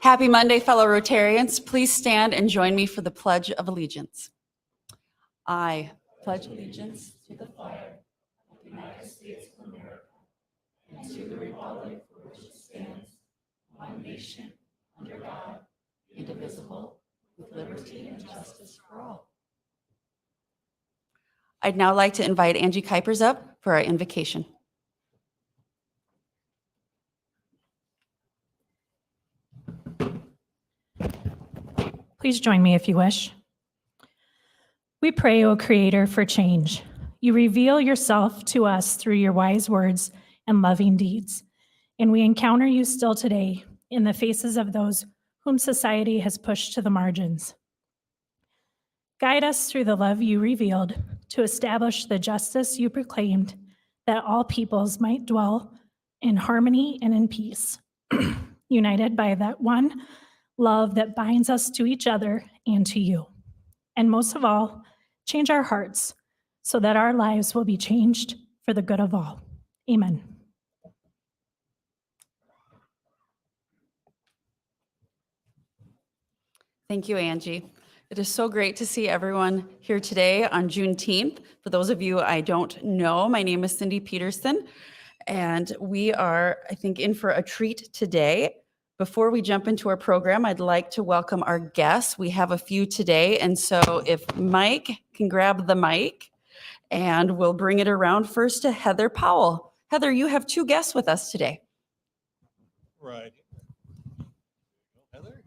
Happy Monday, fellow Rotarians. Please stand and join me for the Pledge of Allegiance. I pledge allegiance to the flag of the United States of America and to the republic for which it stands, one nation, under God, indivisible, with liberty and justice for all. I'd now like to invite Angie Capers up for our invocation. Please join me if you wish. We pray, O Creator, for change. You reveal yourself to us through your wise words and loving deeds, and we encounter you still today in the faces of those whom society has pushed to the margins. Guide us through the love you revealed to establish the justice you proclaimed, that all peoples might dwell in harmony and in peace, united by that one love that binds us to each other and to you. And most of all, change our hearts so that our lives will be changed for the good of all. Amen. Thank you, Angie. It is so great to see everyone here today on Juneteenth. For those of you I don't know, my name is Cindy Peterson, and we are, I think, in for a treat today. Before we jump into our program, I'd like to welcome our guests. We have a few today, and so if Mike can grab the mic, and we'll bring it around first to Heather Powell. Heather, you have two guests with us today. Right. Heather?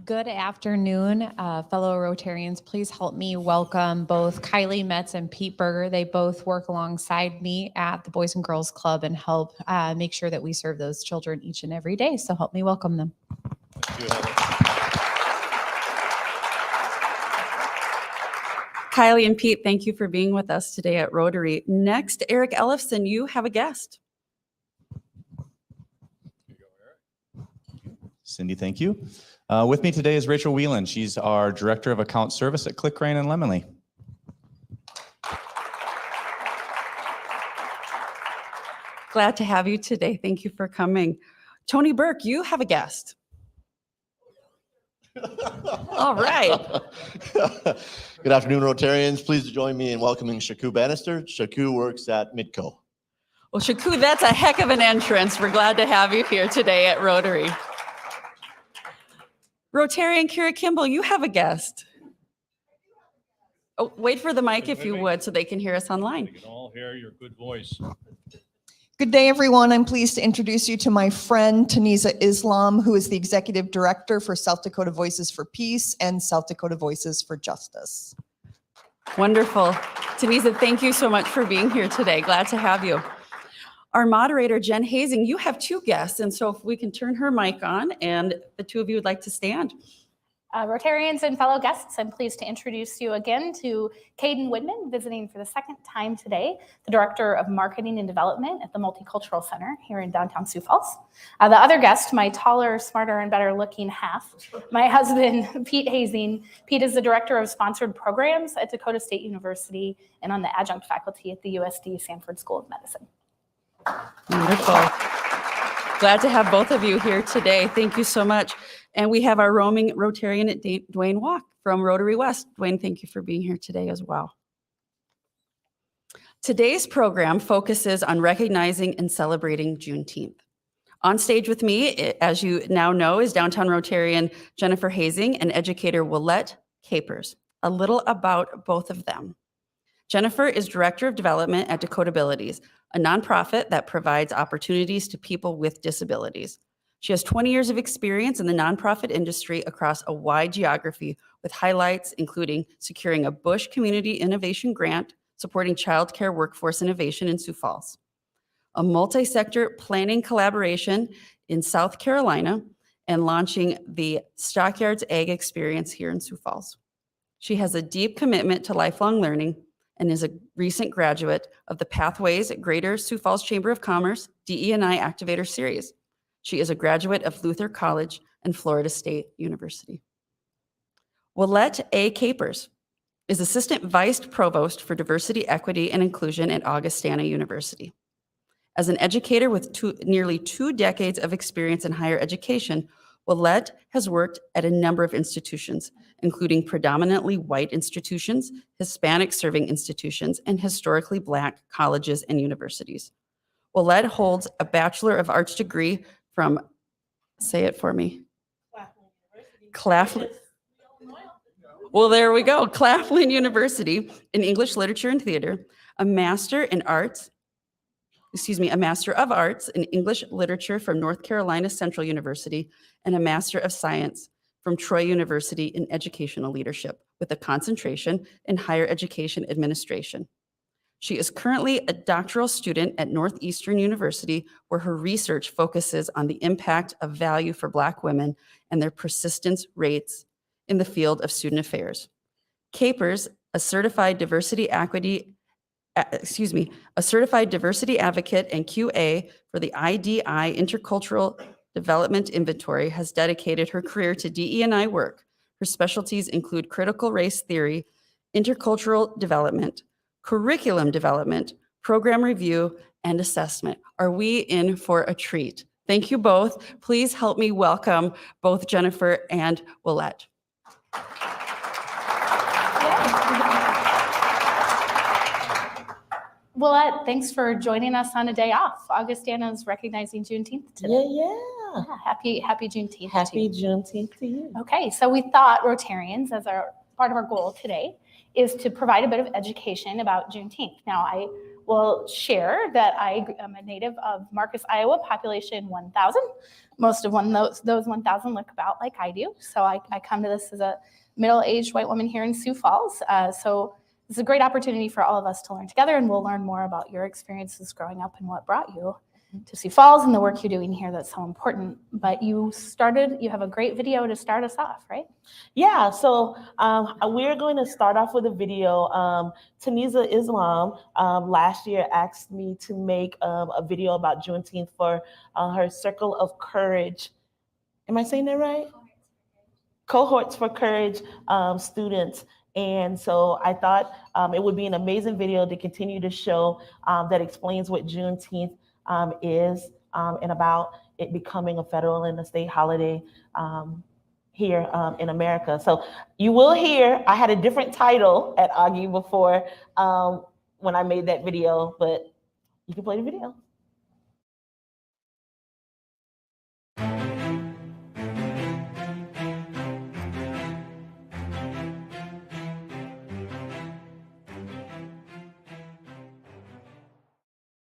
Good afternoon, fellow Rotarians. Please help me welcome both Kylie Metz and Pete Berger. They both work alongside me at the Boys and Girls Club and help make sure that we serve those children each and every day. So help me welcome them. Thank you, Heather. Kylie and Pete, thank you for being with us today at Rotary. Next, Eric Ellefson, you have a guest. Here you go, Eric. Cindy, thank you. With me today is Rachel Whelan. She's our Director of Account Service at Clickrain and Lemonly. Glad to have you today. Thank you for coming. Tony Burke, you have a guest. All right. Good afternoon, Rotarians. Please join me in welcoming Shaku Bannister. Shaku works at Midco. Well, Shaku, that's a heck of an entrance. We're glad to have you here today at Rotary. Rotarian Kira Kimball, you have a guest. Oh, wait for the mic if you would so they can hear us online. We can all hear your good voice. Good day, everyone. I'm pleased to introduce you to my friend, Tanisa Islam, who is the Executive Director for South Dakota Voices for Peace and South Dakota Voices for Justice. Wonderful. Tanisa, thank you so much for being here today. Glad to have you. Our moderator, Jen Hoesing, you have two guests, and so if we can turn her mic on, and the two of you would like to stand. Rotarians and fellow guests, I'm pleased to introduce you again to Caden Woodman, visiting for the second time today, the Director of Marketing and Development at the Multicultural Center here in downtown Sioux Falls. The other guest, my taller, smarter, and better looking half, my husband, Pete Hoesing. Pete is the Director of Sponsored Programs at Dakota State University and on the adjunct faculty at the USD Sanford School of Medicine. Wonderful. Glad to have both of you here today. Thank you so much. And we have our roaming Rotarian at Dwayne Walk from Rotary West. Dwayne, thank you for being here today as well. Today's program focuses on recognizing and celebrating Juneteenth. On stage with me, as you now know, is downtown Rotarian Jennifer Hoesing and educator Willette Capers. A little about both of them. Jennifer is Director of Development at Dakota Abilities, a nonprofit that provides opportunities to people with disabilities. She has 20 years of experience in the nonprofit industry across a wide geography, with highlights including securing a Bush Community Innovation Grant, supporting childcare workforce innovation in Sioux Falls, a multi-sector planning collaboration in South Carolina, and launching the Stockyards Ag Experience here in Sioux Falls. She has a deep commitment to lifelong learning and is a recent graduate of the Pathways Greater Sioux Falls Chamber of Commerce DE&I Activator Series. She is a graduate of Luther College and Florida State University. Willette A. Capers is Assistant Vice Provost for Diversity, Equity, and Inclusion at Augustana University. As an educator with nearly 2 decades of experience in higher education, Willette has worked at a number of institutions, including predominantly white institutions, Hispanic-serving institutions, and historically Black colleges and universities. Willette holds a Bachelor of Arts degree from, say it for me, Claflin. Well, there we go, Claflin University in English Literature and Theater, a Master of Arts in English Literature from North Carolina Central University, and a Master of Science from Troy University in Educational Leadership, with a concentration in Higher Education Administration. She is currently a doctoral student at Northeastern University, where her research focuses on the impact of value for Black women and their persistence rates in the field of student affairs. Capers, a certified diversity advocate and QA for the IDI Intercultural Development Inventory, has dedicated her career to DE&I work. Her specialties include critical race theory, intercultural development, curriculum development, program review, and assessment. Are we in for a treat? Thank you both. Please help me welcome both Jennifer and Willette. Willette, thanks for joining us on a day off. Augustana is recognizing Juneteenth today. Yeah. Happy Juneteenth. Happy Juneteenth to you. Okay, so we thought Rotarians, as part of our goal today, is to provide a bit of education about Juneteenth. Now, I will share that I am a native of Marcus, Iowa, population 1,000. Most of those 1,000 look about like I do. So I come to this as a middle-aged white woman here in Sioux Falls. So it's a great opportunity for all of us to learn together, and we'll learn more about your experiences growing up and what brought you to Sioux Falls and the work you're doing here that's so important. But you have a great video to start us off, right? Yeah, so we're going to start off with a video. Taniza Islam last year asked me to make a video about Juneteenth for her Circle of Courage. Am I saying that right? Cohorts for Courage students. And so I thought it would be an amazing video to continue to show that explains what Juneteenth is and about it becoming a federal and a state holiday here in America. So you will hear, I had a different title at Augie before when I made that video, but you can play the video.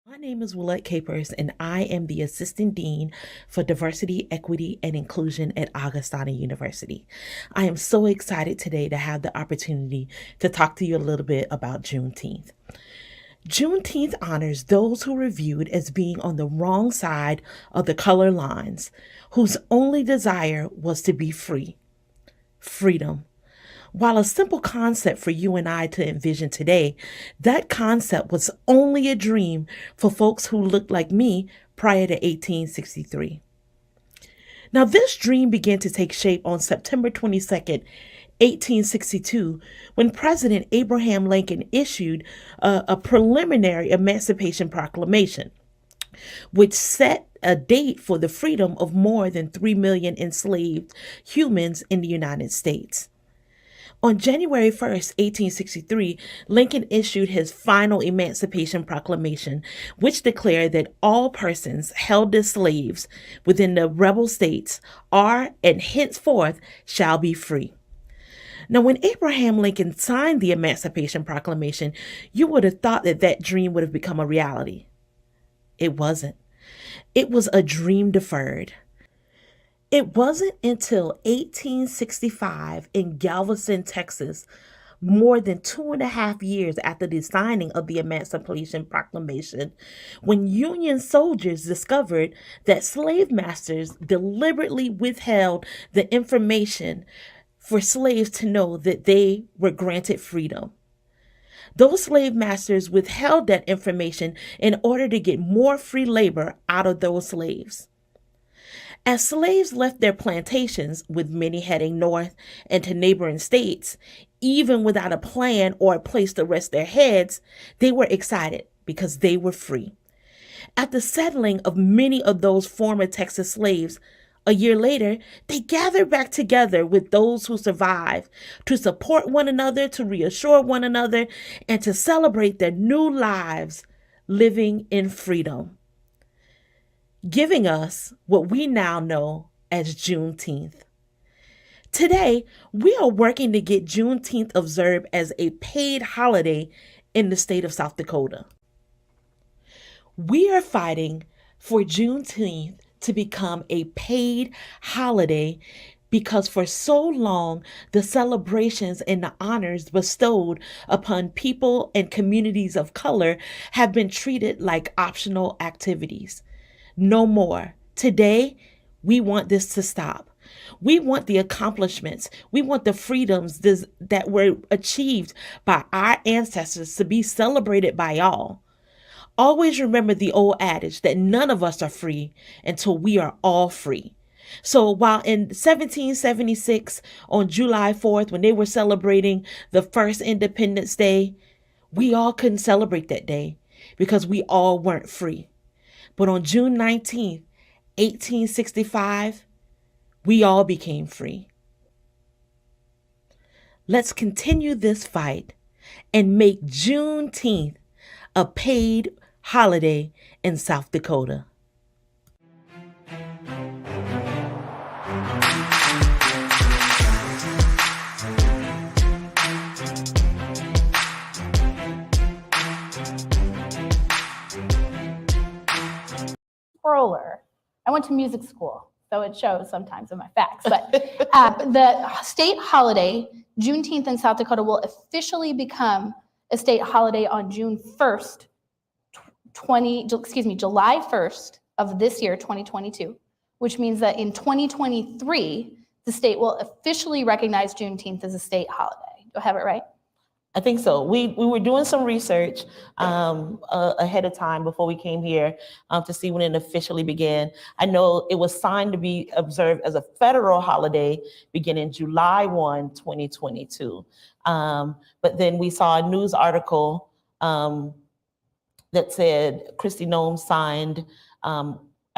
My name is Willette Capers, and I am the Assistant Dean for Diversity, Equity, and Inclusion at Augustana University. I am so excited today to have the opportunity to talk to you a little bit about Juneteenth. Juneteenth honors those who were viewed as being on the wrong side of the color lines, whose only desire was to be free. Freedom. While a simple concept for you and I to envision today, that concept was only a dream for folks who looked like me prior to 1863. Now, this dream began to take shape on September 22nd, 1862, when President Abraham Lincoln issued a preliminary Emancipation Proclamation, which set a date for the freedom of more than 3 million enslaved humans in the United States. On January 1st, 1863, Lincoln issued his final Emancipation Proclamation, which declared that all persons held as slaves within the rebel states are and henceforth shall be free. Now, when Abraham Lincoln signed the Emancipation Proclamation, you would have thought that that dream would have become a reality. It wasn't. It was a dream deferred. It wasn't until 1865 in Galveston, Texas, more than 2.5 years after the signing of the Emancipation Proclamation, when Union soldiers discovered that slave masters deliberately withheld the information for slaves to know that they were granted freedom. Those slave masters withheld that information in order to get more free labor out of those slaves. As slaves left their plantations, with many heading north and to neighboring states, even without a plan or a place to rest their heads, they were excited because they were free. At the settling of many of those former Texas slaves, a year later, they gathered back together with those who survived to support one another, to reassure one another, and to celebrate their new lives living in freedom, giving us what we now know as Juneteenth. Today, we are working to get Juneteenth observed as a paid holiday in the state of South Dakota. We are fighting for Juneteenth to become a paid holiday because for so long, the celebrations and the honors bestowed upon people and communities of color have been treated like optional activities. No more. Today, we want this to stop. We want the accomplishments. We want the freedoms that were achieved by our ancestors to be celebrated by all. Always remember the old adage that none of us are free until we are all free. So while in 1776, on July 4th, when they were celebrating the first Independence Day, we all couldn't celebrate that day because we all weren't free. But on June 19th, 1865, we all became free. Let's continue this fight and make Juneteenth a paid holiday in South Dakota. Roller. I went to music school, so it shows sometimes in my facts. But the state holiday, Juneteenth in South Dakota, will officially become a state holiday on June 1st, July 1st of this year, 2022, which means that in 2023, the state will officially recognize Juneteenth as a state holiday. Do I have it right? I think so. We were doing some research ahead of time before we came here to see when it officially began. I know it was signed to be observed as a federal holiday beginning July 1, 2022. But then we saw a news article that said Kristi Noem signed,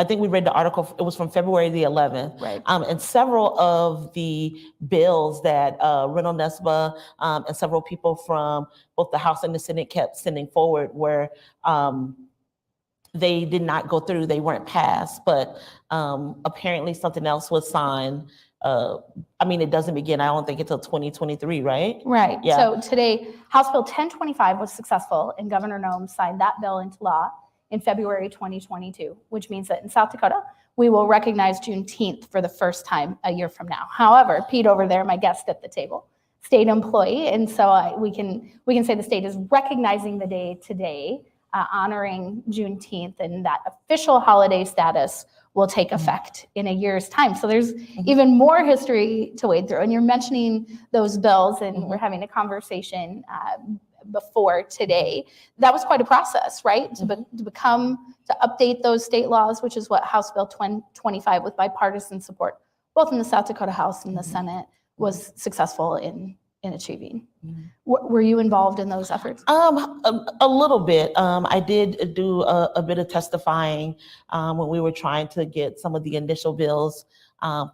I think we read the article, it was from February the 11th. Right. And several of the bills that Reno Nesba and several people from both the House and the Senate kept sending forward were, they did not go through, they weren't passed, but apparently something else was signed. I mean, it doesn't begin, I don't think, until 2023, right? Right. Yeah. So today, House Bill 1025 was successful, and Governor Noem signed that bill into law in February 2022, which means that in South Dakota, we will recognize Juneteenth for the first time a year from now. However, Pete over there, my guest at the table, state employee, and so we can say the state is recognizing the day today, honoring Juneteenth, and that official holiday status will take effect in a year's time. So there's even more history to wade through. And you're mentioning those bills, and we're having a conversation before today. That was quite a process, right? To update those state laws, which is what House Bill 25 with bipartisan support, both in the South Dakota House and the Senate, was successful in achieving. Were you involved in those efforts? A little bit. I did do a bit of testifying when we were trying to get some of the initial bills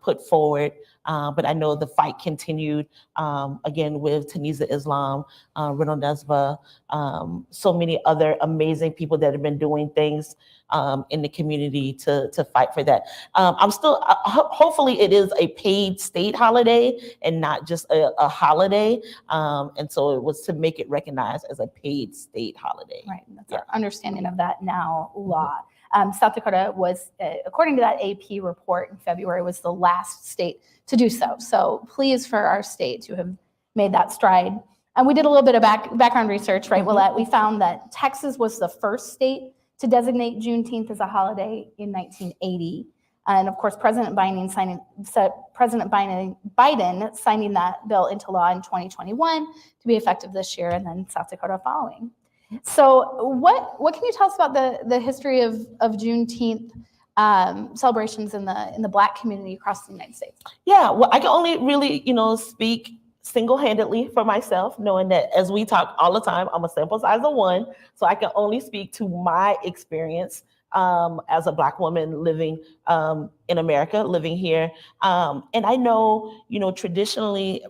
put forward. But I know the fight continued again with Tanisa Islam, Reno Nesba, so many other amazing people that have been doing things in the community to fight for that. I'm still, hopefully it is a paid state holiday and not just a holiday. And so it was to make it recognized as a paid state holiday. Right, that's our understanding of that now law. South Dakota was, according to that AP report in February, was the last state to do so. So pleased for our state to have made that stride. And we did a little bit of background research, right, Willette? We found that Texas was the first state to designate Juneteenth as a holiday in 1980. And of course, President Biden signing that bill into law in 2021 to be effective this year, and then South Dakota following. So what can you tell us about the history of Juneteenth celebrations in the Black community across the United States? Yeah, well, I can only really, speak single-handedly for myself, knowing that as we talk all the time, I'm a sample size of one, so I can only speak to my experience as a Black woman living in America, living here. And I know, traditionally,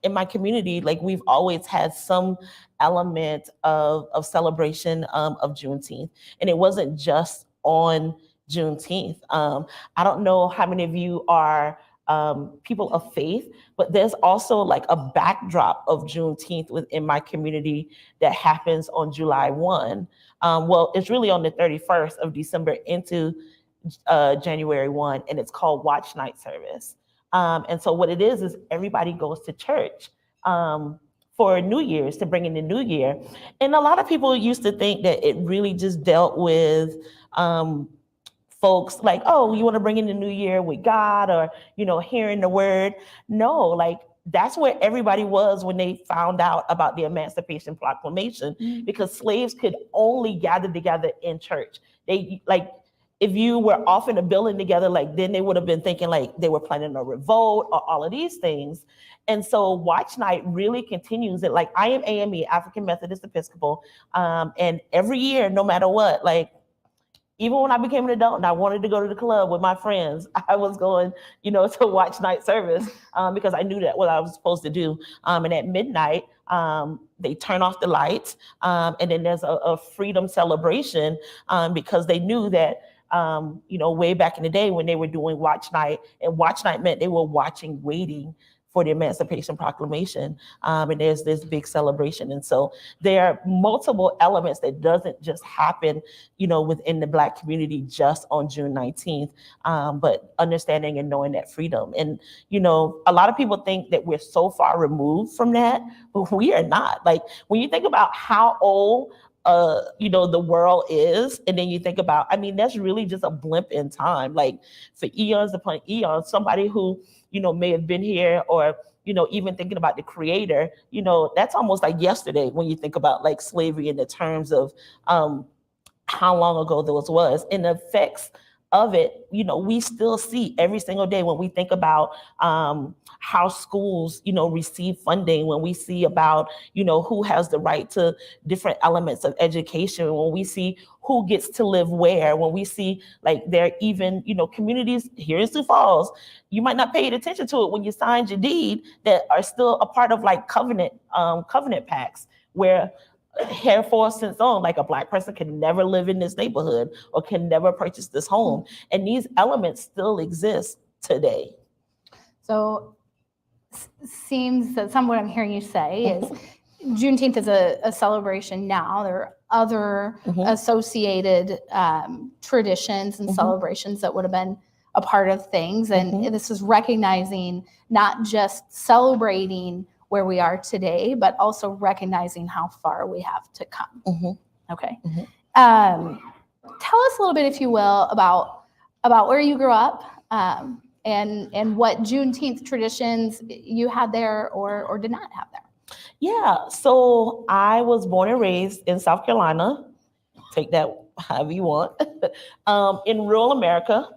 in my community, like we've always had some element of celebration of Juneteenth. And it wasn't just on Juneteenth. I don't know how many of you are people of faith, but there's also like a backdrop of Juneteenth within my community that happens on July 1. Well, it's really on the 31st of December into January 1, and it's called Watch Night Service. And so what it is everybody goes to church for New Year's, to bring in the new year. And a lot of people used to think that it really just dealt with folks like, oh, you want to bring in the new year with God, or, hearing the word. No, like that's where everybody was when they found out about the Emancipation Proclamation, because slaves could only gather together in church. They if you were off in a building together, like then they would have been thinking like they were planning a revolt or all of these things. And so Watch Night really continues it. Like I am AME, African Methodist Episcopal. And every year, no matter what, like even when I became an adult and I wanted to go to the club with my friends, I was going, to Watch Night service because I knew that what I was supposed to do. And at midnight, they turn off the lights. And then there's a freedom celebration because they knew that way back in the day when they were doing Watch Night, and Watch Night meant they were watching, waiting for the Emancipation Proclamation. And there's this big celebration. And so there are multiple elements that doesn't just happen, within the Black community just on June 19th, but understanding and knowing that freedom. And, a lot of people think that we're so far removed from that, but we are not. Like when you think about how old the world is, and then you think about, that's really just a blimp in time. Like for eons upon eons, somebody who, may have been here, or, even thinking about the creator, that's almost like yesterday when you think about like slavery in the terms of how long ago those was, and the effects of it, we still see every single day when we think about how schools, receive funding, when we see about, who has the right to different elements of education, when we see who gets to live where, when we see like there are even, communities here in Sioux Falls, you might not pay attention to it when you signed your deed, that are still a part of like covenant pacts, where heretofore since on, like a Black person can never live in this neighborhood or can never purchase this home. And these elements still exist today. So seems that some of what I'm hearing you say is Juneteenth is a celebration now. There are other associated traditions and celebrations that would have been a part of things. And this is recognizing not just celebrating where we are today, but also recognizing how far we have to come. Okay. Tell us a little bit, if you will, about where you grew up and what Juneteenth traditions you had there or did not have there. Yeah, so I was born and raised in South Carolina. Take that however you want. In rural America,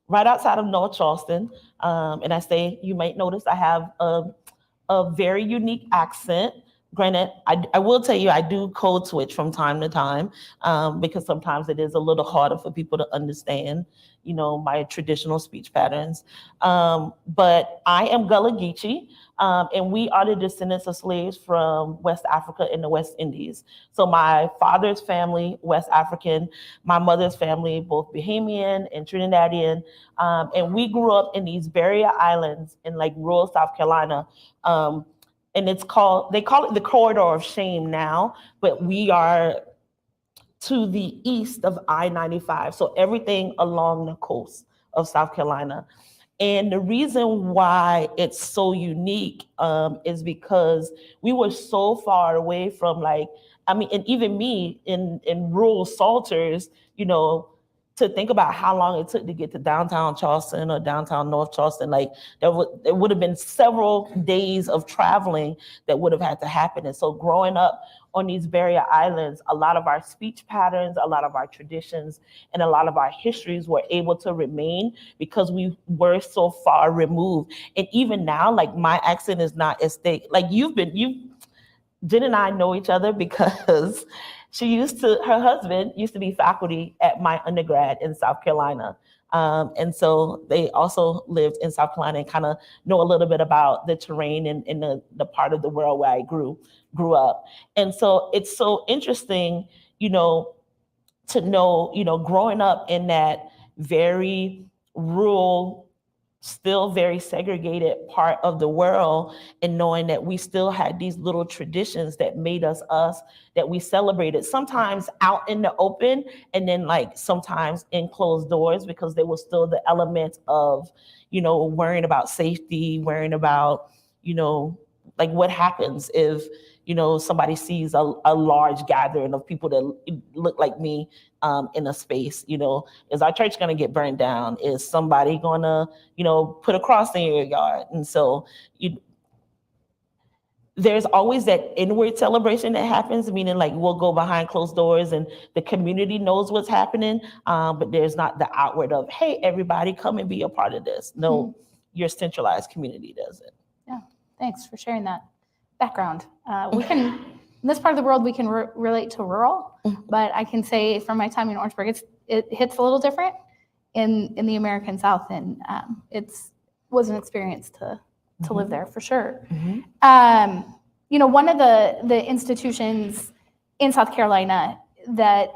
right outside of North Charleston. And I say, you might notice I have a very unique accent. Granted, I will tell you, I do code switch from time to time because sometimes it is a little harder for people to understand, my traditional speech patterns. But I am Gullah Geechee, and we are the descendants of slaves from West Africa and the West Indies. So my father's family, West African, my mother's family, both Bahamian and Trinidadian. And we grew up in these barrier islands in like rural South Carolina. And they call it the corridor of shame now, but we are to the east of I-95. So everything along the coast of South Carolina. And the reason why it's so unique is because we were so far away from and even me in rural Salters, to think about how long it took to get to downtown Charleston or downtown North Charleston, there would have been several days of traveling that would have had to happen. And so growing up on these barrier islands, a lot of our speech patterns, a lot of our traditions, and a lot of our histories were able to remain because we were so far removed. And even now, my accent is not as thick. Jen and I know each other because her husband used to be faculty at my undergrad in South Carolina. And so they also lived in South Carolina and kind of know a little bit about the terrain in the part of the world where I grew up. And so it's so interesting, to know, growing up in that very rural, still very segregated part of the world, and knowing that we still had these little traditions that made us, that we celebrated, sometimes out in the open, and then like sometimes in closed doors, because there was still the element of, worrying about safety, worrying about, like what happens if, somebody sees a large gathering of people that look like me in a space. Is our church going to get burned down? Is somebody going to, put a cross in your yard? And so there's always that inward celebration that happens, meaning like we'll go behind closed doors and the community knows what's happening, but there's not the outward of, hey, everybody come and be a part of this. No, your centralized community does it. Yeah, thanks for sharing that background. In this part of the world, we can relate to rural, but I can say from my time in Orangeburg, it hits a little different in the American South, and was an experience to live there for sure. One of the institutions in South Carolina that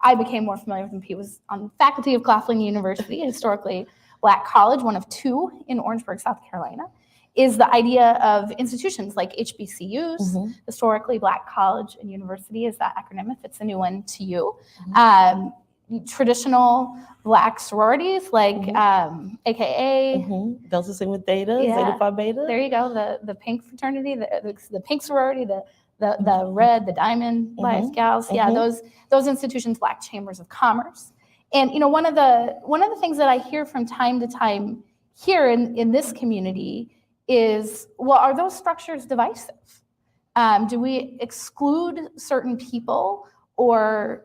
I became more familiar with, and Pete was on the faculty of Claflin University, a historically Black college, one of two in Orangeburg, South Carolina, is the idea of institutions like HBCUs, historically Black college and university is that acronym, if it's a new one to you. Traditional Black sororities like AKA Delta Sigma Theta, Zeta Phi Beta. There you go, the pink fraternity, the pink sorority, the red, the diamond Lives Gals. Yeah, those institutions, Black chambers of commerce. And one of the things that I hear from time to time here in this community is, well, are those structures divisive? Do we exclude certain people or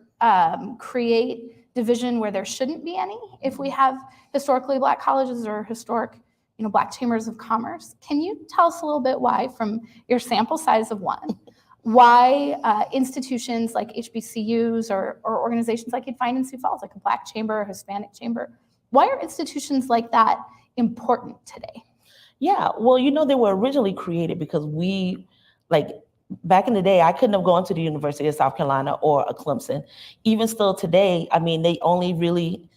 create division where there shouldn't be any if we have historically Black colleges or historic, Black chambers of commerce? Can you tell us a little bit why, from your sample size of one, why institutions like HBCUs or organizations like you'd find in Sioux Falls, like a Black chamber, a Hispanic chamber, why are institutions like that important today? Yeah, well, they were originally created because back in the day, I couldn't have gone to the University of South Carolina or a Clemson. Even still today, they only really,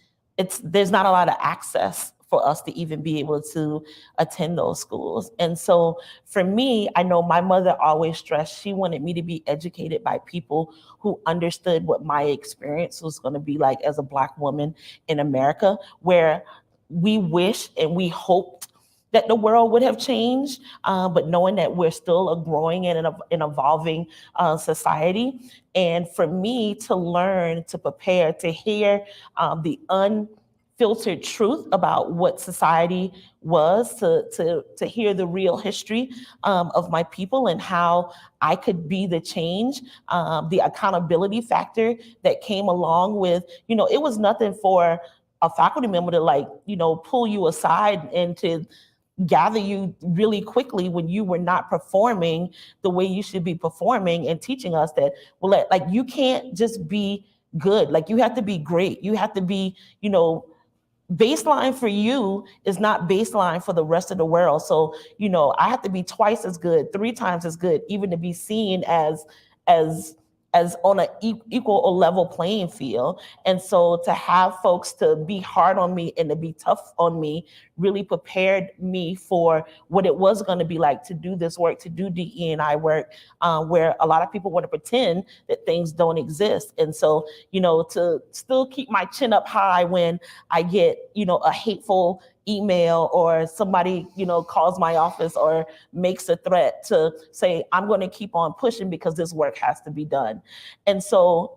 there's not a lot of access for us to even be able to attend those schools. And so for me, I know my mother always stressed, she wanted me to be educated by people who understood what my experience was going to be like as a Black woman in America, where we wish and we hoped that the world would have changed, but knowing that we're still a growing and an evolving society. And for me to learn, to prepare, to hear the unfiltered truth about what society was, to hear the real history of my people and how I could be the change, the accountability factor that came along with, it was nothing for a faculty member to pull you aside and to gather you really quickly when you were not performing the way you should be performing, and teaching us that, well, you can't just be good, you have to be great. You have to be, baseline for you is not baseline for the rest of the world. So, I have to be twice as good, 3 times as good, even to be seen as on an equal or level playing field. And so to have folks to be hard on me and to be tough on me really prepared me for what it was going to be like to do this work, to do DE&I work, where a lot of people want to pretend that things don't exist. And so, to still keep my chin up high when I get, a hateful email or somebody, calls my office or makes a threat, to say, I'm going to keep on pushing because this work has to be done. And so,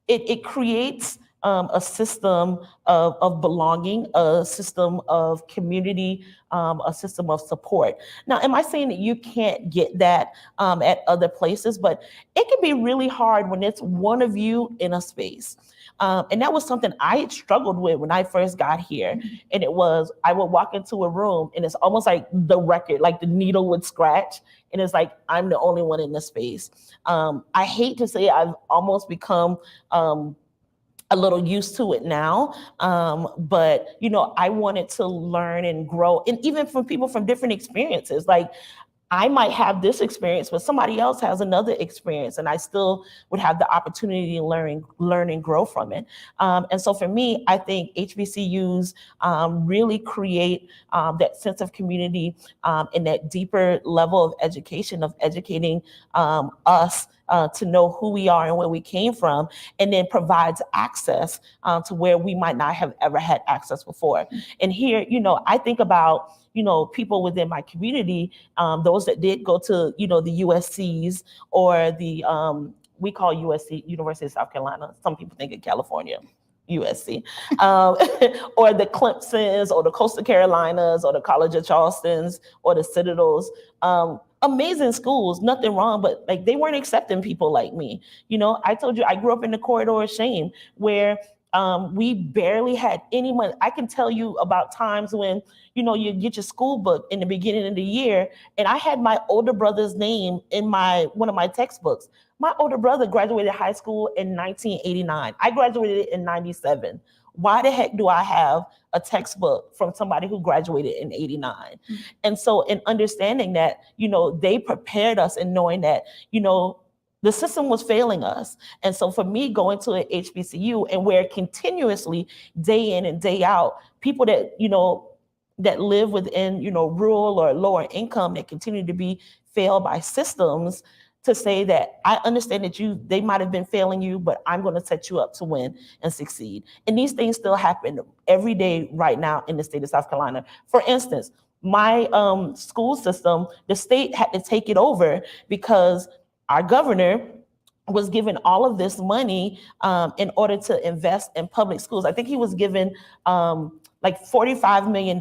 it creates a system of belonging, a system of community, a system of support. Now, am I saying that you can't get that at other places? But it can be really hard when it's one of you in a space. And that was something I had struggled with when I first got here. And it was, I would walk into a room and it's almost like the record, like the needle would scratch. And it's like, I'm the only one in the space. I hate to say I've almost become a little used to it now. But, you know, I wanted to learn and grow, and even from people from different experiences. Like, I might have this experience, but somebody else has another experience, and I still would have the opportunity to learn and grow from it. And so for me, I think HBCUs really create that sense of community and that deeper level of education, of educating us to know who we are and where we came from, and then provides access to where we might not have ever had access before. And here, you know, I think about, you know, people within my community, those that did go to, you know, the USCs or the, we call USC, University of South Carolina. Some people think of California, USC, or the Clemsons or the Coastal Carolinas or the College of Charlestons or the Citadels. Amazing schools, nothing wrong, but like they weren't accepting people like me. You know, I told you I grew up in the corridor of shame where we barely had any money. I can tell you about times when, you know, you get your school book in the beginning of the year, and I had my older brother's name in one of my textbooks. My older brother graduated high school in 1989. I graduated in 97. Why the heck do I have a textbook from somebody who graduated in 89? Mm-hmm. And so in understanding that, you know, they prepared us in knowing that, you know, the system was failing us. And so for me, going to an HBCU and where continuously, day in and day out, people that, you know, that live within, you know, rural or lower income that continue to be failed by systems, to say that I understand that they might have been failing you, but I'm going to set you up to win and succeed. And these things still happen every day right now in the state of South Carolina. For instance, my school system, the state had to take it over because our governor was given all of this money in order to invest in public schools. I think he was given like $45 million.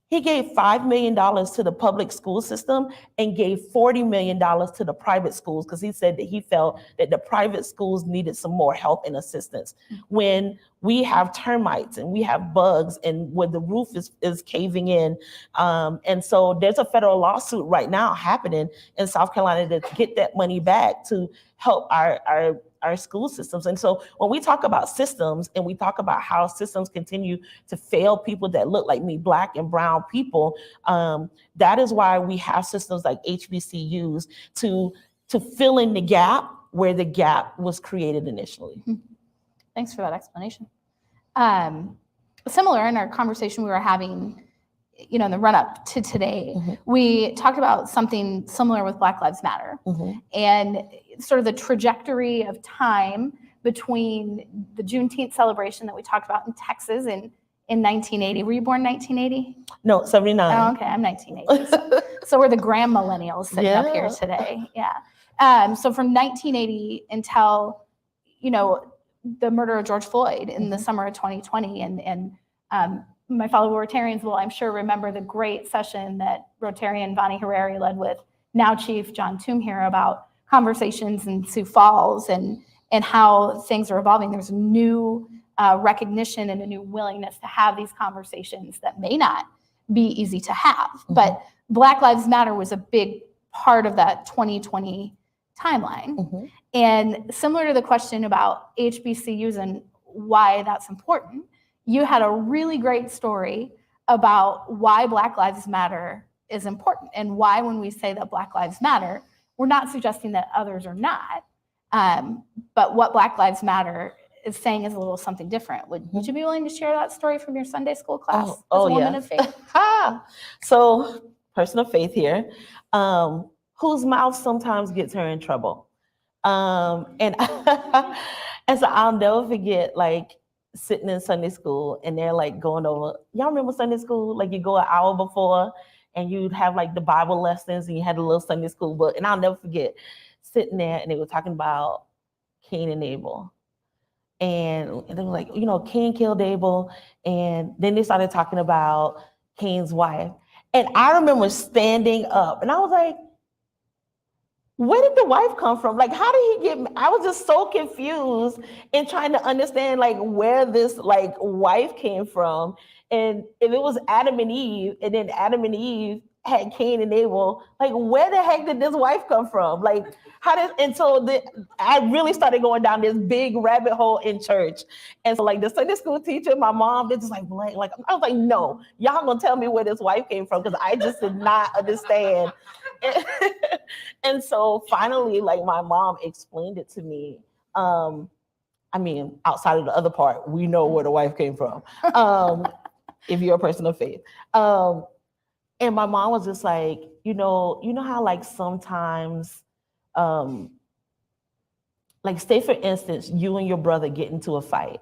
He gave $5 million to the public school system and gave $40 million to the private schools because he said that he felt that the private schools needed some more help and assistance. When we have termites and we have bugs and where the roof is caving in. And so there's a federal lawsuit right now happening in South Carolina to get that money back to help our school systems. And so when we talk about systems and we talk about how systems continue to fail people that look like me, Black and brown people, that is why we have systems like HBCUs to fill in the gap where the gap was created initially. Thanks for that explanation. Similar in our conversation we were having, you know, in the run up to today, we talked about something similar with Black Lives Matter and sort of the trajectory of time between the Juneteenth celebration that we talked about in Texas in 1980. Were you born 1980? No, 79. Oh, okay, I'm 1980. So we're the grand millennials sitting up here today. Yeah. So from 1980 until, you know, the murder of George Floyd in the summer of 2020. And my fellow Rotarians will, I'm sure, remember the great session that Rotarian Bonnie Herrera led with now Chief John Toom here about conversations in Sioux Falls and how things are evolving. There's new recognition and a new willingness to have these conversations that may not be easy to have. But Black Lives Matter was a big part of that 2020 timeline. And similar to the question about HBCUs and why that's important, you had a really great story about why Black Lives Matter is important and why when we say that Black Lives Matter, we're not suggesting that others are not, but what Black Lives Matter is saying is a little something different. Would you be willing to share that story from your Sunday school class as a woman of faith? So, person of faith here, whose mouth sometimes gets her in trouble. And so I'll never forget, like, sitting in Sunday school and they're like going over, y'all remember Sunday school? Like you go an hour before and you'd have like the Bible lessons and you had a little Sunday school book. And I'll never forget sitting there and they were talking about Cain and Abel. And they were like, you know, Cain killed Abel. And then they started talking about Cain's wife. And I remember standing up and I was like, where did the wife come from? Like, how did he get, I was just so confused in trying to understand like where this like wife came from. And if it was Adam and Eve, and then Adam and Eve had Cain and Abel, like where the heck did this wife come from? Like how did, and so I really started going down this big rabbit hole in church. And so like the Sunday school teacher, my mom, they're just like I was like, no, y'all gonna tell me where this wife came from, because I just did not understand. And so finally, like my mom explained it to me. I mean, outside of the other part, we know where the wife came from. If you're a person of faith. And my mom was just like, you know how like sometimes, like say for instance, you and your brother get into a fight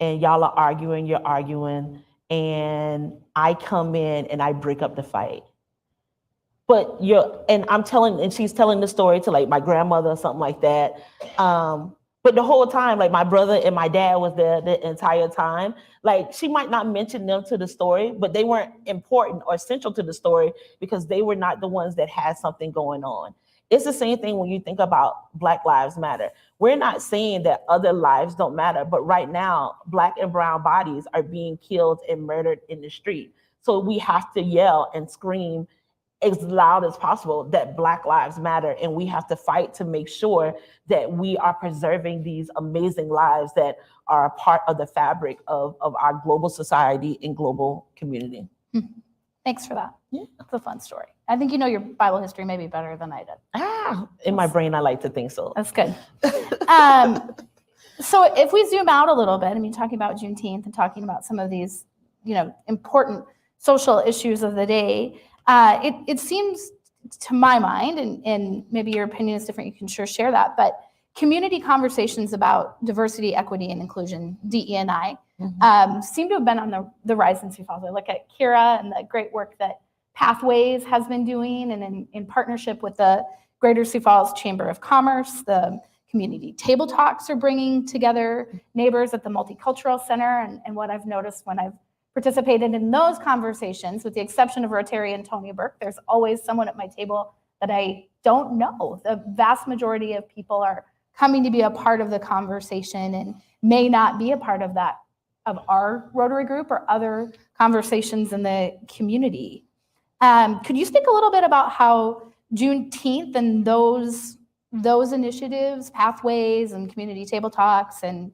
and y'all are arguing, you're arguing, and I come in and I break up the fight. But she's telling the story to like my grandmother or something like that. But the whole time, like my brother and my dad was there the entire time. Like she might not mention them to the story, but they weren't important or central to the story because they were not the ones that had something going on. It's the same thing when you think about Black Lives Matter. We're not saying that other lives don't matter, but right now, Black and brown bodies are being killed and murdered in the street. So we have to yell and scream as loud as possible that Black lives matter, and we have to fight to make sure that we are preserving these amazing lives that are a part of the fabric of our global society and global community. Thanks for that. Yeah. That's a fun story. I think you know your Bible history maybe better than I did. In my brain, I like to think so. That's good. So if we zoom out a little bit, I mean, talking about Juneteenth and talking about some of these, important social issues of the day, it seems to my mind, and maybe your opinion is different, you can sure share that, but community conversations about diversity, equity, and inclusion, DE&I, seem to have been on the rise in Sioux Falls. I look at Kira and the great work that Pathways has been doing, and in partnership with the Greater Sioux Falls Chamber of Commerce, the community table talks are bringing together neighbors at the Multicultural Center. And what I've noticed when I've participated in those conversations, with the exception of Rotarian Tonya Burke, there's always someone at my table that I don't know. The vast majority of people are coming to be a part of the conversation and may not be a part of that, of our Rotary group or other conversations in the community. Could you speak a little bit about how Juneteenth and those initiatives, Pathways and community table talks and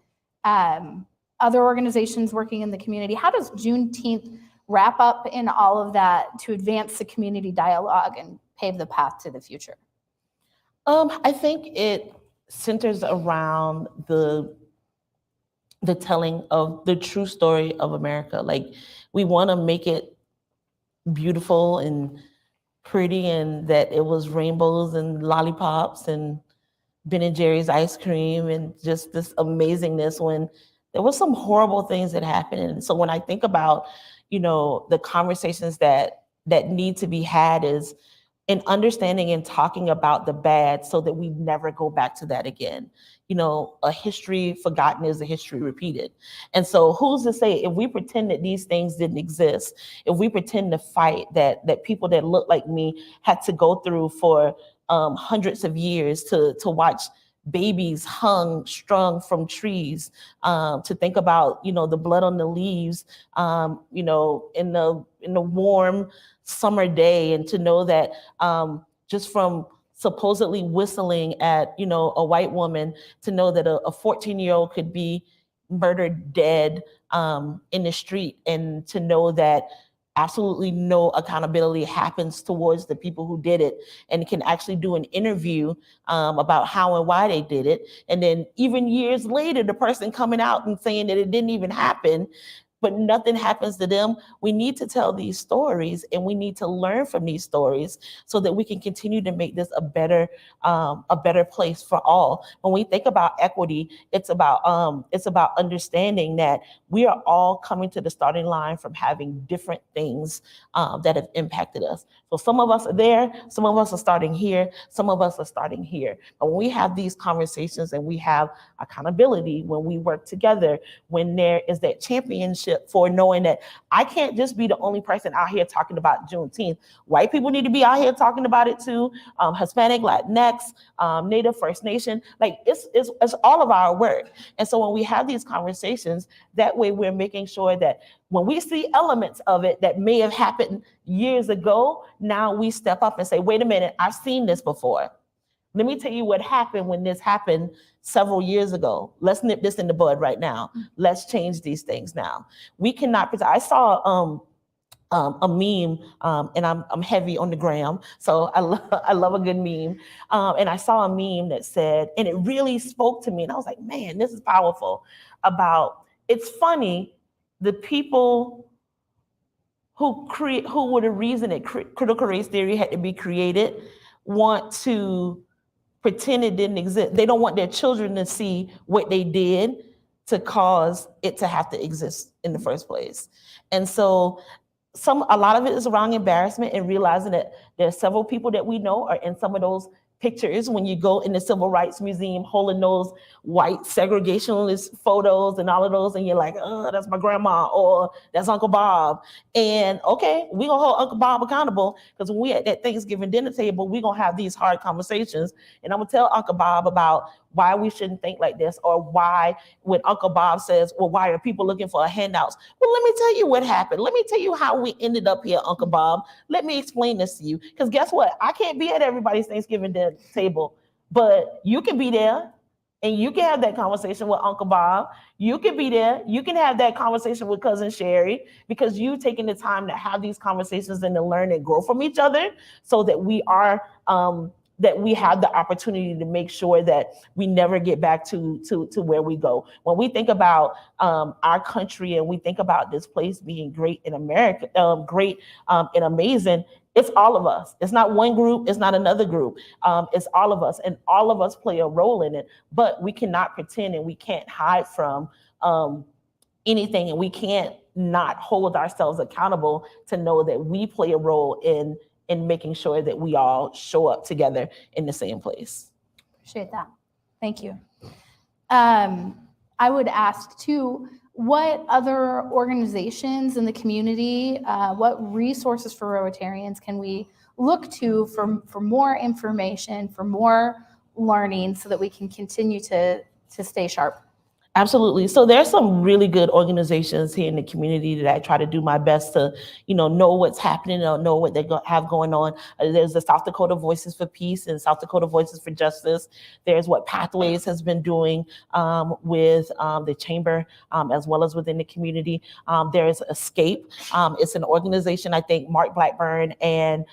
other organizations working in the community, how does Juneteenth wrap up in all of that to advance the community dialogue and pave the path to the future? I think it centers around the telling of the true story of America. Like, we want to make it beautiful and pretty, and that it was rainbows and lollipops and Ben and Jerry's ice cream and just this amazingness, when there were some horrible things that happened. And so when I think about, the conversations that need to be had is in understanding and talking about the bad so that we never go back to that again. A history forgotten is a history repeated. And so who's to say, if we pretend that these things didn't exist, if we pretend to fight that people that look like me had to go through for hundreds of years to watch babies strung from trees, to think about, the blood on the leaves, in the warm summer day, and to know that just from supposedly whistling at, a white woman, to know that a 14-year-old could be murdered dead in the street, and to know that absolutely no accountability happens towards the people who did it, and can actually do an interview about how and why they did it. And then even years later, the person coming out and saying that it didn't even happen, but nothing happens to them. We need to tell these stories, and we need to learn from these stories so that we can continue to make this a better place for all. When we think about equity, it's about understanding that we are all coming to the starting line from having different things that have impacted us. So some of us are there, some of us are starting here, some of us are starting here. But when we have these conversations and we have accountability, when we work together, when there is that championship leadership for knowing that I can't just be the only person out here talking about Juneteenth. White people need to be out here talking about it too. Hispanic, Latinx, Native, First Nation, like it's all of our work. And so when we have these conversations, that way we're making sure that when we see elements of it that may have happened years ago, now we step up and say, wait a minute, I've seen this before. Let me tell you what happened when this happened several years ago. Let's nip this in the bud right now. Let's change these things now. We cannot pretend. I saw a meme, and I'm heavy on the gram, so I love a good meme. And I saw a meme that said, and it really spoke to me, and I was like, man, this is powerful. About, it's funny, the people who were the reason that critical race theory had to be created want to pretend it didn't exist. They don't want their children to see what they did to cause it to have to exist in the first place. And so a lot of it is around embarrassment and realizing that there are several people that we know are in some of those pictures when you go in the Civil Rights Museum holding those white segregationist photos and all of those, and you're like, oh, that's my grandma, or that's Uncle Bob. And okay, we're gonna hold Uncle Bob accountable, because when we at that Thanksgiving dinner table, we're gonna have these hard conversations, and I'm gonna tell Uncle Bob about why we shouldn't think like this, or why when Uncle Bob says, well, why are people looking for handouts? Well, let me tell you what happened. Let me tell you how we ended up here, Uncle Bob. Let me explain this to you. Because guess what? I can't be at everybody's Thanksgiving dinner table, but you can be there and you can have that conversation with Uncle Bob. You can be there. You can have that conversation with Cousin Sherry, because you've taken the time to have these conversations and to learn and grow from each other, so that we are that we have the opportunity to make sure that we never get back to where we go. When we think about our country and we think about this place being great in America, great and amazing, it's all of us. It's not one group, it's not another group. It's all of us, and all of us play a role in it, but we cannot pretend and we can't hide from anything, and we can't not hold ourselves accountable to know that we play a role in making sure that we all show up together in the same place. Appreciate that. Thank you. I would ask too, what other organizations in the community, what resources for Rotarians can we look to for more information, for more learning, so that we can continue to stay sharp? Absolutely. So there's some really good organizations here in the community that I try to do my best to, know what's happening or know what they have going on. There's the South Dakota Voices for Peace and South Dakota Voices for Justice. There's what Pathways has been doing with the chamber, as well as within the community. There's Escape. It's an organization, I think Mark Blackburn and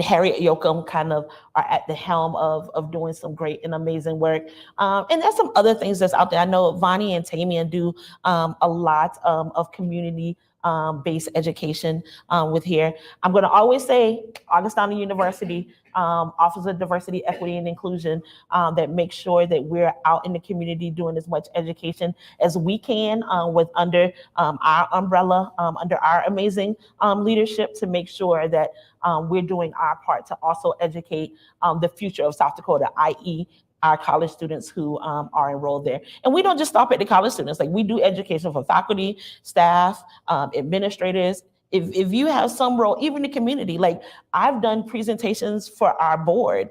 Harriet Yoakum kind of are at the helm of doing some great and amazing work. And there's some other things that's out there. I know Vonnie and Tamian do a lot of community-based education with here. I'm gonna always say Augustana University, Office of Diversity, Equity, and Inclusion, that makes sure that we're out in the community doing as much education as we can with under our umbrella, under our amazing leadership, to make sure that we're doing our part to also educate the future of South Dakota, i.e. our college students who are enrolled there. And we don't just stop at the college students. Like, we do education for faculty, staff, administrators. If you have some role, even the community, like I've done presentations for our board,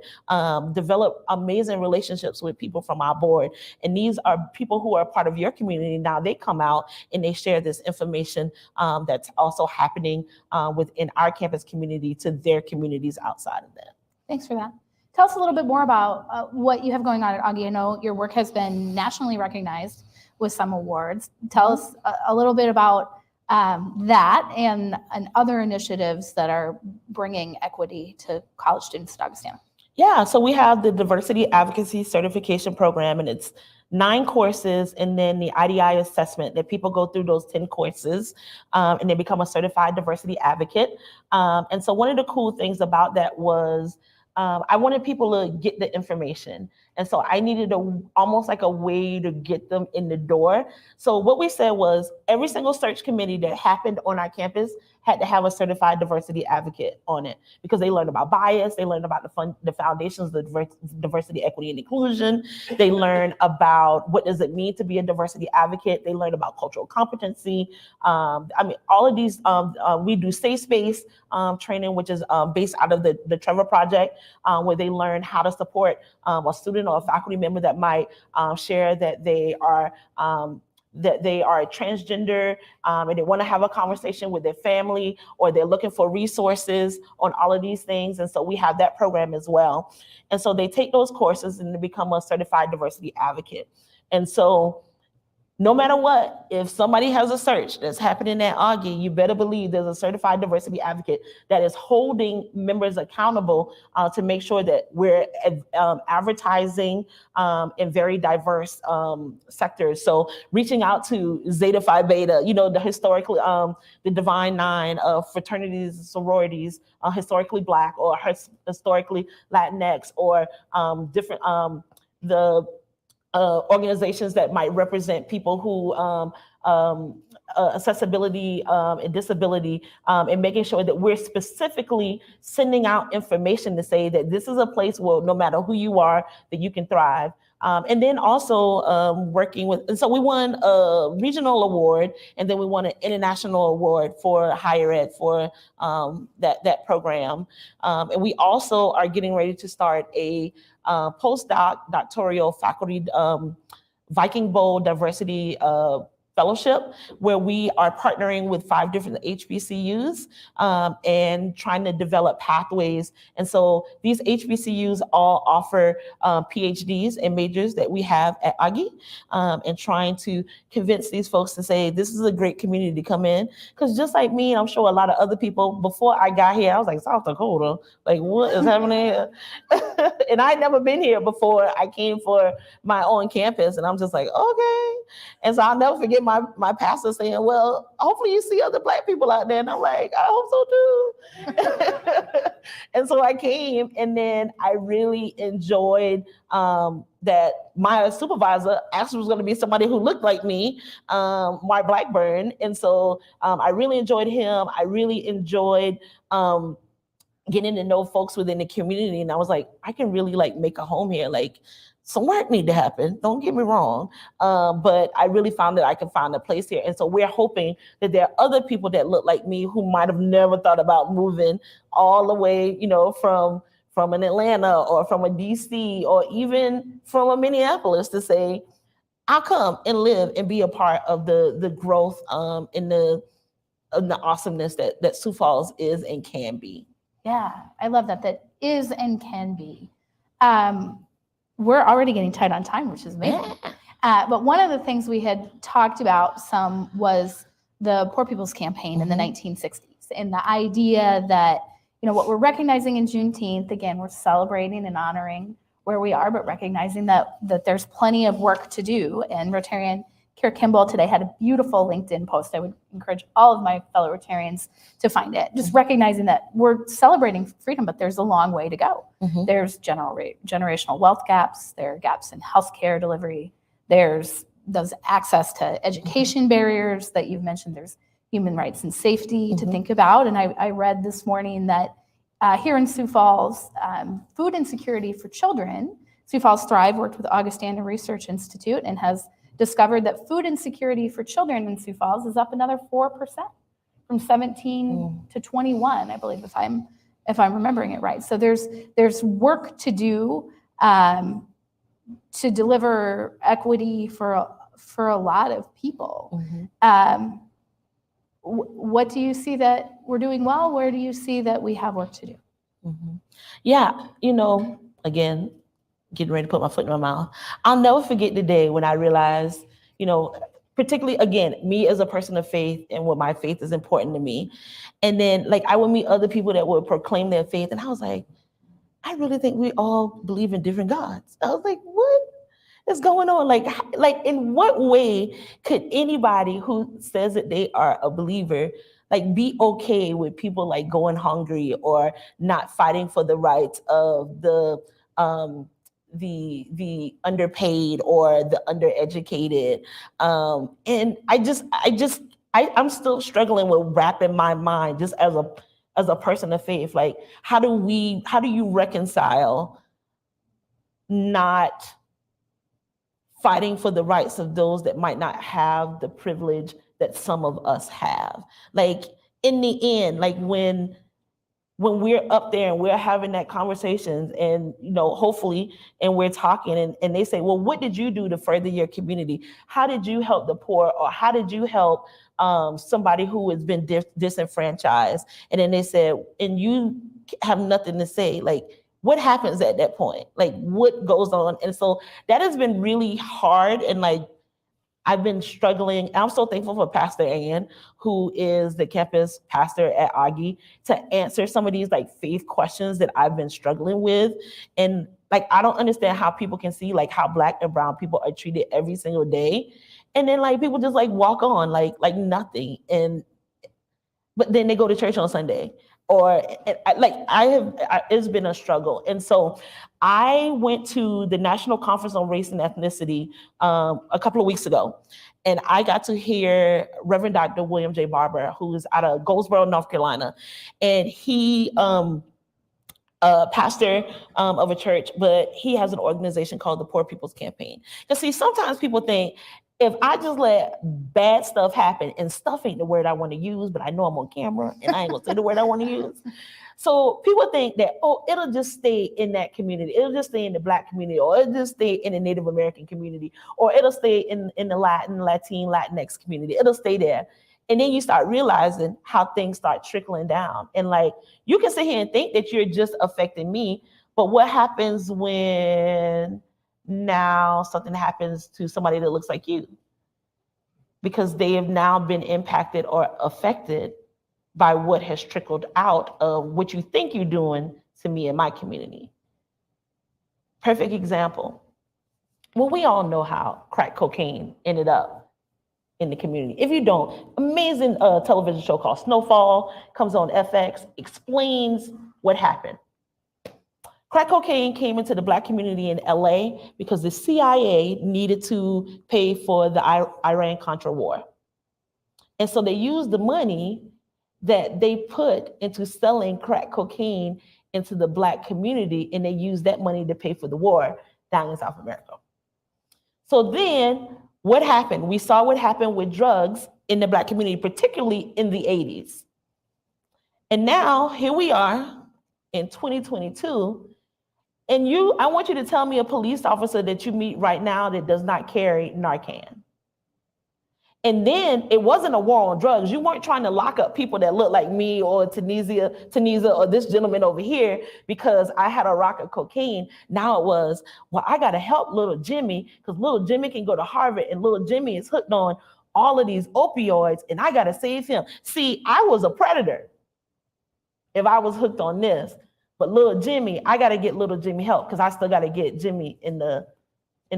developed amazing relationships with people from our board. And these are people who are part of your community. Now they come out and they share this information that's also happening within our campus community to their communities outside of that. Thanks for that. Tell us a little bit more about what you have going on at Augie. I know your work has been nationally recognized with some awards. Tell us a little bit about that and other initiatives that are bringing equity to college students at Augustana. Yeah, so we have the Diversity Advocacy Certification Program, and it's 9 courses, and then the IDI assessment that people go through those 10 courses, and they become a certified diversity advocate. And so one of the cool things about that was I wanted people to get the information. And so I needed almost like a way to get them in the door. So what we said was every single search committee that happened on our campus had to have a certified diversity advocate on it because they learned about bias, they learned about the foundations of diversity, equity, and inclusion. They learn about what does it mean to be a diversity advocate. They learn about cultural competency. I mean, all of these, we do safe space training, which is based out of the Trevor Project, where they learn how to support a student or a faculty member that might share that they are transgender and they want to have a conversation with their family, or they're looking for resources on all of these things. And so we have that program as well. And so they take those courses and they become a certified diversity advocate. And so no matter what, if somebody has a search that's happening at Augie, you better believe there's a certified diversity advocate that is holding members accountable to make sure that we're advertising in very diverse sectors. So reaching out to Zeta Phi Beta, you know, the historically, the Divine Nine of fraternities and sororities, historically Black or historically Latinx, or different, organizations that might represent people who accessibility and disability, and making sure that we're specifically sending out information to say that this is a place where no matter who you are, that you can thrive. And then also working with, and so we won a regional award, and then we won an international award for higher ed for that program. And we also are getting ready to start a doctoral faculty Viking Bowl diversity fellowship, where we are partnering with 5 different HBCUs and trying to develop pathways. And so these HBCUs all offer PhDs and majors that we have at Augie, and trying to convince these folks to say, this is a great community to come in. Because just like me, and I'm sure a lot of other people, before I got here, I was like, South Dakota, like what is happening here? And I'd never been here before I came for my own campus. And I'm just like, okay. And so I'll never forget my pastor saying, well, hopefully you see other Black people out there. And I'm like, I hope so too. And so I came, and then I really enjoyed that my supervisor actually was going to be somebody who looked like me, Mark Blackburn. And so I really enjoyed him. I really enjoyed getting to know folks within the community. And I was like, I can really like make a home here. Like, some work need to happen, don't get me wrong. But I really found that I can find a place here. And so we're hoping that there are other people that look like me who might have never thought about moving all the way, you know, from an Atlanta or from a DC or even from a Minneapolis to say, I'll come and live and be a part of the growth and the awesomeness that Sioux Falls is and can be. Yeah, I love that is and can be. We're already getting tight on time, which is amazing. Yeah. But one of the things we had talked about some was the Poor People's Campaign in the 1960s, and the idea that, you know, what we're recognizing in Juneteenth, again, we're celebrating and honoring where we are, but recognizing that there's plenty of work to do. And Rotarian Kira Kimball today had a beautiful LinkedIn post. I would encourage all of my fellow Rotarians to find it. Just recognizing that we're celebrating freedom, but there's a long way to go. There's generational wealth gaps. There are gaps in healthcare delivery. There's those access to education barriers that you've mentioned. There's human rights and safety to think about. And I read this morning that here in Sioux Falls, food insecurity for children, Sioux Falls Thrive worked with Augustana Research Institute and has discovered that food insecurity for children in Sioux Falls is up another 4% from 17 to 21, I believe, if I'm remembering it right. So there's work to do to deliver equity for a lot of people. What do you see that we're doing well? Where do you see that we have work to do? Yeah, you know, again, getting ready to put my foot in my mouth. I'll never forget the day when I realized, you know, particularly, again, me as a person of faith and what my faith is important to me. And then like I would meet other people that would proclaim their faith. And I was like, I really think we all believe in different gods. I was like, what is going on? Like in what way could anybody who says that they are a believer like be okay with people like going hungry or not fighting for the rights of the underpaid or the undereducated? And I I'm still struggling with wrapping my mind just as a person of faith. Like, how do you reconcile not fighting for the rights of those that might not have the privilege that some of us have? Like, in the end, like when we're up there and we're having that conversations and, hopefully, and we're talking and they say, well, what did you do to further your community? How did you help the poor? Or how did you help somebody who has been disenfranchised? And then they said, and you have nothing to say. Like, what happens at that point? Like, what goes on? And so that has been really hard. And like, I've been struggling. I'm so thankful for Pastor Ann, who is the campus pastor at Augie, to answer some of these like faith questions that I've been struggling with. And like, I don't understand how people can see like how Black and brown people are treated every single day. And then like people just like walk on like nothing. But then they go to church on Sunday. Or like it's been a struggle. And so I went to the National Conference on Race and Ethnicity a couple of weeks ago. And I got to hear Reverend Dr. William J. Barber, who's out of Goldsboro, North Carolina. And he pastor of a church, but he has an organization called the Poor People's Campaign. Because see, sometimes people think, if I just let bad stuff happen, and stuff ain't the word I want to use, but I know I'm on camera and I ain't gonna say the word I want to use. So people think that, oh, it'll just stay in that community. It'll just stay in the Black community, or it'll just stay in the Native American community, or it'll stay in the Latinx community. It'll stay there. And then you start realizing how things start trickling down. And like, you can sit here and think that you're just affecting me, but what happens when now something happens to somebody that looks like you? Because they have now been impacted or affected by what has trickled out of what you think you're doing to me in my community. Perfect example. Well, we all know how crack cocaine ended up in the community. If you don't, amazing television show called Snowfall comes on FX, explains what happened. Crack cocaine came into the Black community in LA because the CIA needed to pay for the Iran-Contra war. And so they used the money that they put into selling crack cocaine into the Black community, and they used that money to pay for the war down in South America. So then what happened? We saw what happened with drugs in the Black community, particularly in the 80s. And now here we are in 2022. And I want you to tell me a police officer that you meet right now that does not carry Narcan. And then it wasn't a war on drugs. You weren't trying to lock up people that look like me or Tunisia or this gentleman over here because I had a rock of cocaine. Now it was, well, I got to help little Jimmy because little Jimmy can go to Harvard and little Jimmy is hooked on all of these opioids and I got to save him. See, I was a predator if I was hooked on this. But little Jimmy, I got to get little Jimmy help because I still got to get Jimmy in the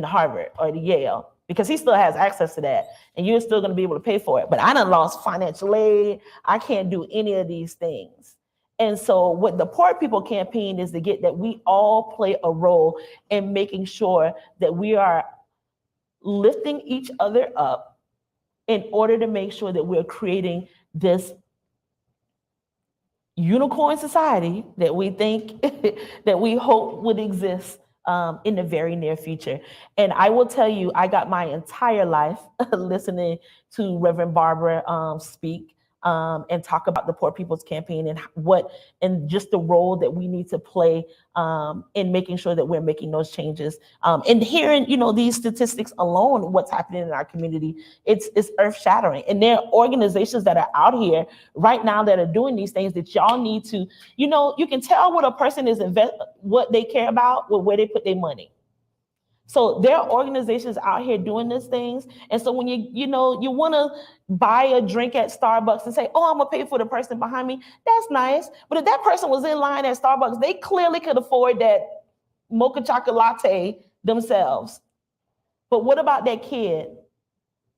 Harvard or the Yale because he still has access to that and you're still going to be able to pay for it. But I done lost financial aid. I can't do any of these things. And so what the Poor People Campaign is to get that we all play a role in making sure that we are lifting each other up in order to make sure that we're creating this unicorn society that we think, that we hope would exist in the very near future. And I will tell you, I got my entire life listening to Reverend Barbara speak and talk about the Poor People's Campaign and just the role that we need to play in making sure that we're making those changes. And hearing, these statistics alone, what's happening in our community, it's earth-shattering. And there are organizations that are out here right now that are doing these things that y'all need to, you can tell what a person is what they care about with where they put their money. So there are organizations out here doing these things. And so when you want to buy a drink at Starbucks and say, oh, I'm gonna pay for the person behind me, that's nice. But if that person was in line at Starbucks, they clearly could afford that mocha chocolate latte themselves. But what about that kid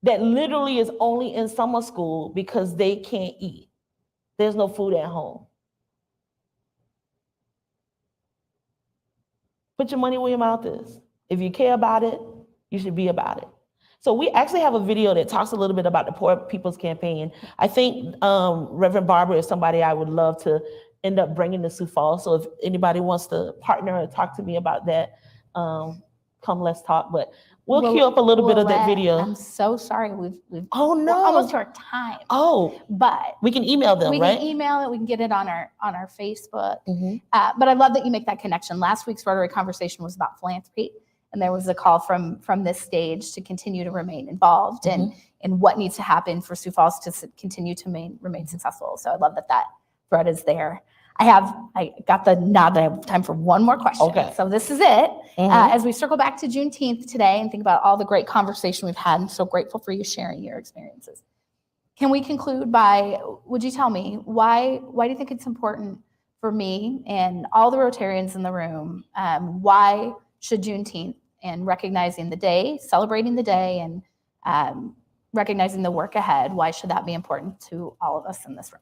that literally is only in summer school because they can't eat? There's no food at home. Put your money where your mouth is. If you care about it, you should be about it. So we actually have a video that talks a little bit about the Poor People's Campaign. I think Reverend Barbara is somebody I would love to end up bringing to Sioux Falls. So if anybody wants to partner or talk to me about that, come let's talk. But we'll queue up a little bit of that Willette, video. I'm so sorry. We've Oh we're no! almost to our time. Oh, But we can email them, we right? can email it. We can get it on our Facebook. Mhm. But I love that you make that connection. Last week's Rotary conversation was about philanthropy, and there was a call from this stage to continue to remain involved in what needs to happen for Sioux Falls to continue to remain successful. So I love that thread is there. I got the nod that I have time for one more question. Okay. So this is it. As we circle back to Juneteenth today and think about all the great conversation we've had, I'm so grateful for you sharing your experiences. Can we conclude by, would you tell me, why do you think it's important for me and all the Rotarians in the room, why should Juneteenth and recognizing the day, celebrating the day, and recognizing the work ahead, why should that be important to all of us in this room?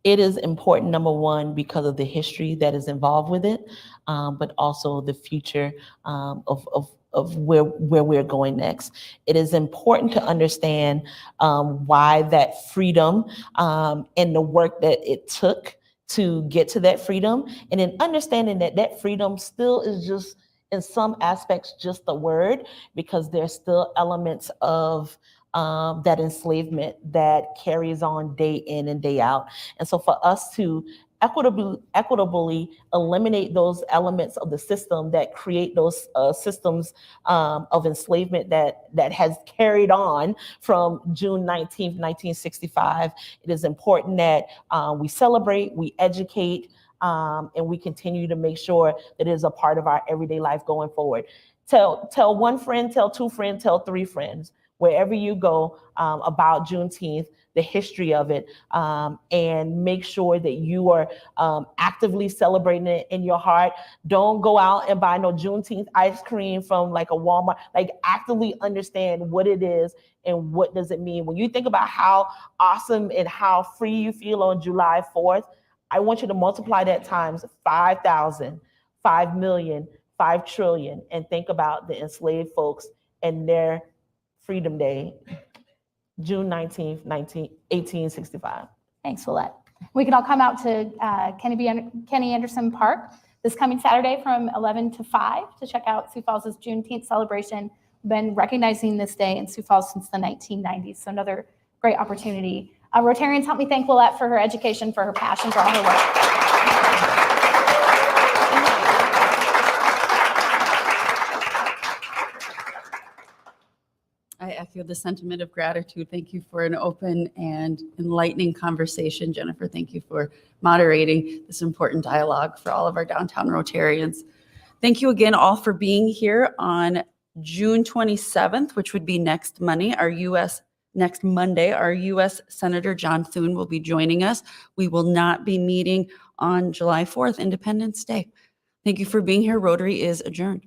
It is important, number one, because of the history that is involved with it, but also the future of where we're going next. It is important to understand why that freedom and the work that it took to get to that freedom, and then understanding that freedom still is just, in some aspects, just a word, because there's still elements of that enslavement that carries on day in and day out. And so for us to equitably eliminate those elements of the system that create those systems of enslavement that has carried on from June 19th, 1965, it is important that we celebrate, we educate, and we continue to make sure that it is a part of our everyday life going forward. Tell one friend, tell two friends, tell three friends, wherever you go, about Juneteenth, the history of it, and make sure that you are actively celebrating it in your heart. Don't go out and buy no Juneteenth ice cream from like a Walmart. Like, actively understand what it is and what does it mean. When you think about how awesome and how free you feel on July 4th, I want you to multiply that times 5,000, 5 million, 5 trillion, and think about the enslaved folks and their Freedom Day, June 19th, 1865. Thanks, Willette. We can all come out to Kenny Anderson Park this coming Saturday from 11 to 5 to check out Sioux Falls' Juneteenth celebration. We've been recognizing this day in Sioux Falls since the 1990s, so another great opportunity. Rotarians, help me thank Willette for her education, for her passion, for all her work. I echo the sentiment of gratitude. Thank you for an open and enlightening conversation. Jennifer, thank you for moderating this important dialogue for all of our downtown Rotarians. Thank you again all for being here on June 27th, which would be next Monday. Our U.S. Senator John Thune will be joining us. We will not be meeting on July 4th, Independence Day. Thank you for being here. Rotary is adjourned.